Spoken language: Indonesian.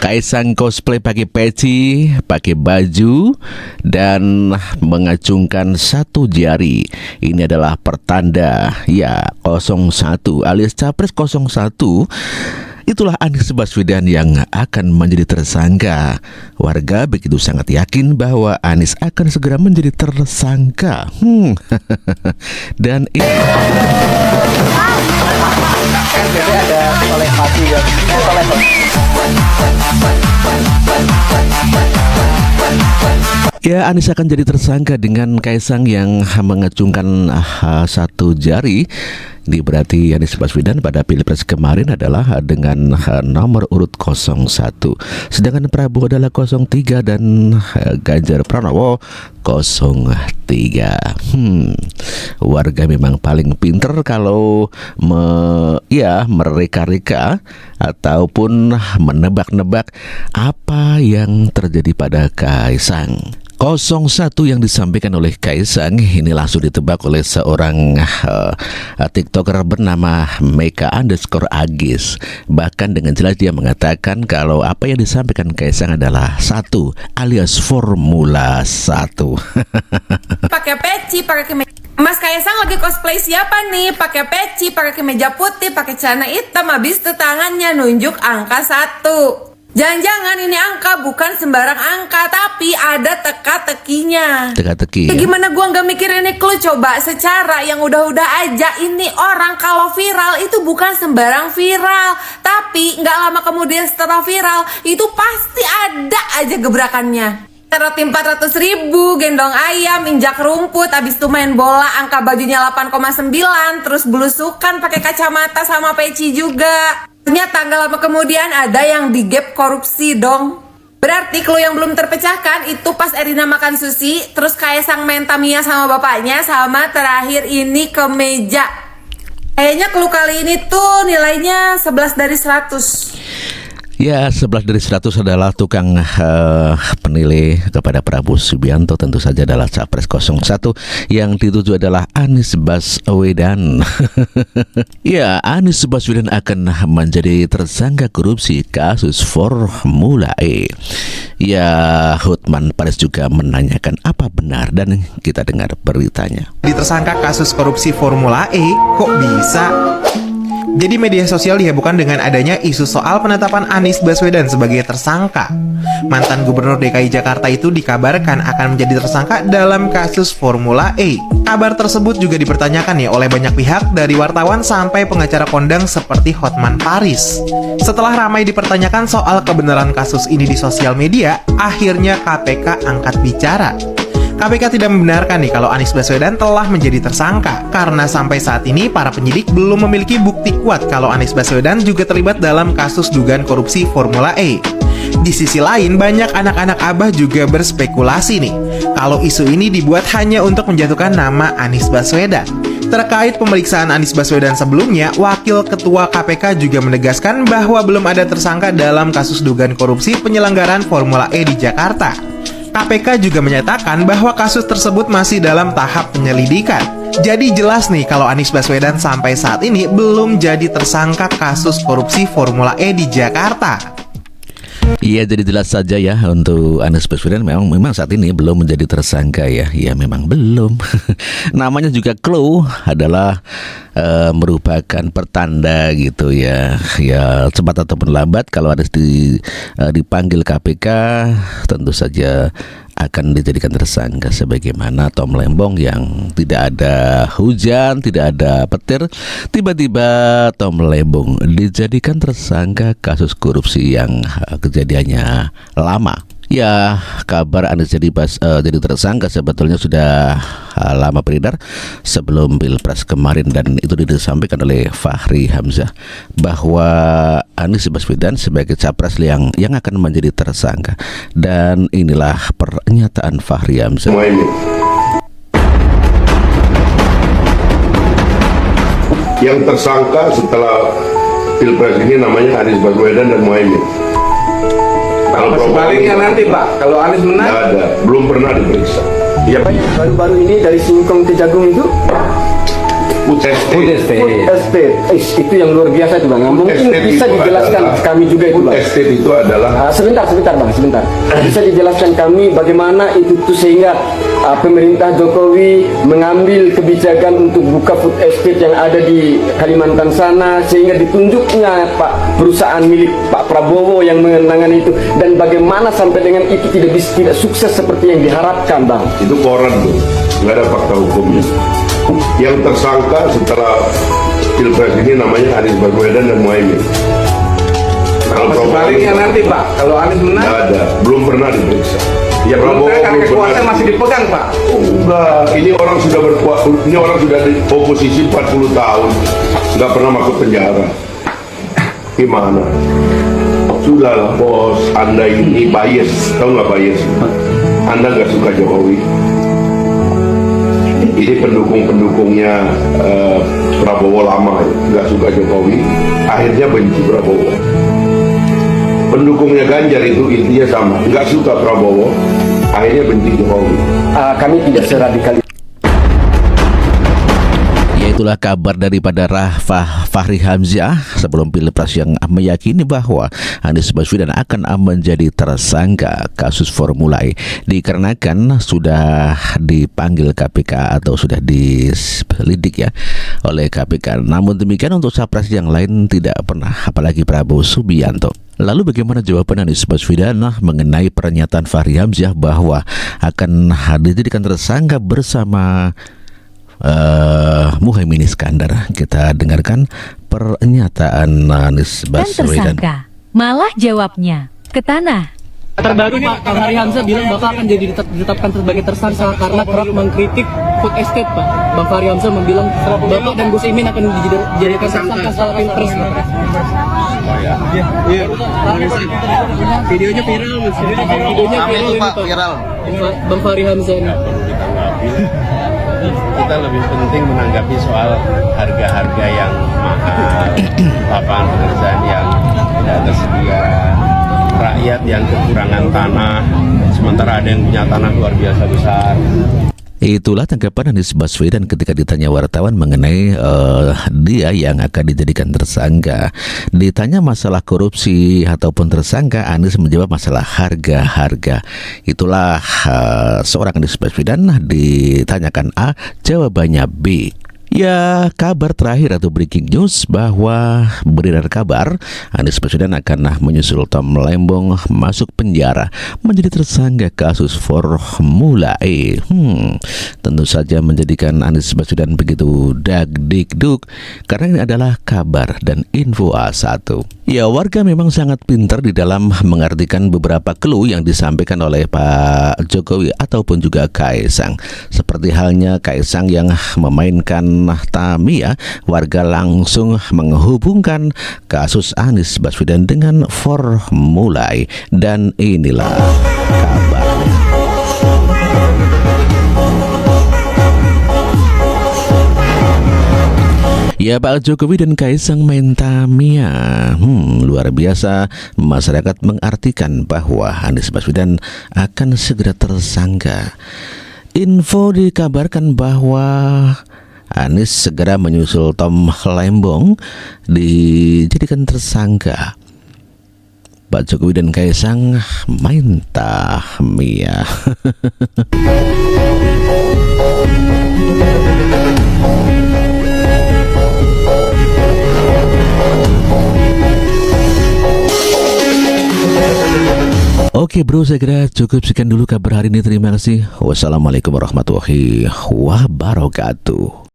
Kaisang cosplay pakai peci, pakai baju, dan mengacungkan satu jari. Ini adalah pertanda ya 01 alias Capres 01. Itulah Anies Baswedan yang akan menjadi tersangka. Warga begitu sangat yakin bahwa Anies akan segera menjadi tersangka. Dan ini ya, Anies akan jadi tersangka dengan Kaisang yang mengacungkan satu jari. Ini berarti Anies Baswedan pada Pilpres kemarin adalah dengan nomor urut 01. Sedangkan Prabowo adalah 03 dan Ganjar Pranowo 03. Warga memang paling pinter kalau mereka-reka ataupun menebak-nebak apa yang terjadi pada Kaisang. 01 yang disampaikan oleh Kaisang ini langsung ditebak oleh seorang TikToker bernama Meka_Agis. Bahkan dengan jelas dia mengatakan kalau apa yang disampaikan Kaisang adalah 1 alias Formula 1. Pakai peci, pakai kemeja. Mas Kaisang lagi cosplay siapa nih? Pakai peci, pakai kemeja putih, pakai celana hitam, habis itu tangannya nunjuk angka 1. Jangan-jangan ini angka bukan sembarang angka, tapi ada teka-tekinya. Teka-teki. Ya, gimana gua nggak mikir ini clue coba? Secara yang udah-udah aja, ini orang kalau viral itu bukan sembarang viral, tapi nggak lama kemudian setelah viral itu pasti ada aja gebrakannya. Roti 400.000, gendong ayam, injak rumput, abis itu main bola, angka bajunya 8,9, terus belusukan pakai kacamata sama peci juga. Ternyata nggak lama kemudian ada yang digap korupsi dong. Berarti clue yang belum terpecahkan itu pas Erina makan sushi, terus Kaisang main Tamiya sama bapaknya, sama terakhir ini kemeja. Kayaknya clue kali ini tuh nilainya 11 dari 100. Ya, 11 dari 100 adalah tukang penilai kepada Prabowo Subianto. Tentu saja adalah Capres 01. Yang dituju adalah Anies Baswedan. Ya, Anies Baswedan akan menjadi tersangka korupsi kasus Formula E. Ya, Hotman Paris juga menanyakan apa benar, dan kita dengar beritanya. Ditersangka kasus korupsi Formula E, kok bisa? Jadi media sosial dihebohkan dengan adanya isu soal penetapan Anies Baswedan sebagai tersangka. Mantan Gubernur DKI Jakarta itu dikabarkan akan menjadi tersangka dalam kasus Formula E. Kabar tersebut juga dipertanyakan ya oleh banyak pihak, dari wartawan sampai pengacara kondang seperti Hotman Paris. Setelah ramai dipertanyakan soal kebenaran kasus ini di sosial media, akhirnya KPK angkat bicara. KPK tidak membenarkan nih kalau Anies Baswedan telah menjadi tersangka, karena sampai saat ini para penyidik belum memiliki bukti kuat kalau Anies Baswedan juga terlibat dalam kasus dugaan korupsi Formula E. Di sisi lain, banyak anak-anak abah juga berspekulasi nih kalau isu ini dibuat hanya untuk menjatuhkan nama Anies Baswedan. Terkait pemeriksaan Anies Baswedan sebelumnya, Wakil Ketua KPK juga menegaskan bahwa belum ada tersangka dalam kasus dugaan korupsi penyelenggaraan Formula E di Jakarta. KPK juga menyatakan bahwa kasus tersebut masih dalam tahap penyelidikan. Jadi jelas nih kalau Anies Baswedan sampai saat ini belum jadi tersangka kasus korupsi Formula E di Jakarta. Iya, jadi jelas saja ya untuk Anies Baswedan memang saat ini belum menjadi tersangka ya. Ya memang belum. Namanya juga clue adalah merupakan pertanda gitu ya. Ya cepat ataupun lambat kalau Anies dipanggil KPK tentu saja akan dijadikan tersangka, sebagaimana Tom Lembong yang tidak ada hujan, tidak ada petir, tiba-tiba Tom Lembong dijadikan tersangka kasus korupsi yang kejadiannya lama. Ya, kabar Anies jadi tersangka sebetulnya sudah lama beredar sebelum Pilpres kemarin, dan itu disampaikan oleh Fahri Hamzah bahwa Anies Baswedan sebagai capres yang akan menjadi tersangka. Dan inilah pernyataan Fahri Hamzah. Yang tersangka setelah Pilpres ini namanya Anies Baswedan dan Muhaimin. Kalau sebaliknya nanti Pak, kalau Anies menang? Tidak ada, belum pernah diperiksa. Iya Pak, baru-baru ini dari Singkong ke Jagung itu Food estate. Food estate. Itu yang luar biasa itu bang. Mungkin estate bisa itu dijelaskan adalah- kami juga itu Food bang. estate itu adalah Sebentar bang, sebentar. Bisa dijelaskan kami bagaimana itu tuh sehingga pemerintah Jokowi mengambil kebijakan untuk buka food estate yang ada di Kalimantan sana, sehingga ditunjuknya Pak perusahaan milik Pak Prabowo yang menangani itu, dan bagaimana sampai dengan itu tidak sukses seperti yang diharapkan bang. itu koran tuh, nggak ada fakta hukumnya. Yang tersangka setelah pilpres ini namanya Anies Baswedan dan Muhaimin. Kalau Sebaliknya nanti Pak, kalau Anies menang, nggak ada, belum pernah diperiksa. ya belum Prabowo karena belum kekuasaan pernah. masih dipegang Pak. Enggak, ini orang sudah ini orang sudah di oposisi 40 tahun, nggak pernah masuk penjara. Gimana? Sudahlah bos, Anda ini bias, tahu nggak bias? Anda nggak suka Jokowi. Ini pendukung-pendukungnya Prabowo lama ya, nggak suka Jokowi, akhirnya benci Prabowo. Pendukungnya Ganjar itu intinya sama, nggak suka Prabowo, akhirnya benci Jokowi. Kami tidak seradikal. Ya, itulah kabar daripada Fahri Hamzah sebelum pilpres yang meyakini bahwa Anies Baswedan akan menjadi tersangka kasus Formula E dikarenakan sudah dipanggil KPK atau sudah diselidik ya oleh KPK. Namun demikian untuk capres yang lain tidak pernah, apalagi Prabowo Subianto. Lalu bagaimana jawaban Anies Baswedan mengenai pernyataan Fahri Hamzah bahwa akan dijadikan tersangka bersama Muhaimin Iskandar? Kita dengarkan pernyataan Anies Dan Baswedan. tersangka malah jawabnya ke tanah. Terbaru Pak, Fahri Hamzah bilang Bapak akan ditetapkan sebagai tersangka karena kerap mengkritik food estate Pak. Bang Fahri Hamzah membilang Bapak dan Gus Imin akan dijadikan tersangka setelah pilpres Pak. Iya. Videonya viral Mas. Videonya viral ini Pak. Bang Fahri Hamzah ini. Kita lebih penting menanggapi soal harga-harga yang mahal, lapangan pekerjaan yang tidak tersedia, rakyat yang kekurangan tanah, sementara ada yang punya tanah luar biasa besar. Itulah tanggapan Anies Baswedan ketika ditanya wartawan mengenai dia yang akan dijadikan tersangka. Ditanya masalah korupsi ataupun tersangka, Anies menjawab masalah harga-harga. Itulah seorang Anies Baswedan ditanyakan A, jawabannya B. Ya, kabar terakhir atau breaking news bahwa beredar kabar Anies Baswedan akan menyusul Tom Lembong masuk penjara menjadi tersangka kasus Formula E. Tentu saja menjadikan Anies Baswedan begitu dagdikduk karena ini adalah kabar dan info A1. Ya, warga memang sangat pintar di dalam mengartikan beberapa clue yang disampaikan oleh Pak Jokowi ataupun juga Kaisang. Seperti halnya Kaisang yang memainkan Tamiya, warga langsung menghubungkan kasus Anies Baswedan dengan Formula E. Dan inilah kabarnya. Ya, Pak Jokowi dan Kaisang main Tamiya. Luar biasa, masyarakat mengartikan bahwa Anies Baswedan akan segera tersangka. Info dikabarkan bahwa Anies segera menyusul Tom Lembong dijadikan tersangka. Pak Jokowi dan Kaisang main Tamiya. Oke bro, saya kira cukup sekian dulu kabar hari ini. Terima kasih. Wassalamualaikum warahmatullahi wabarakatuh.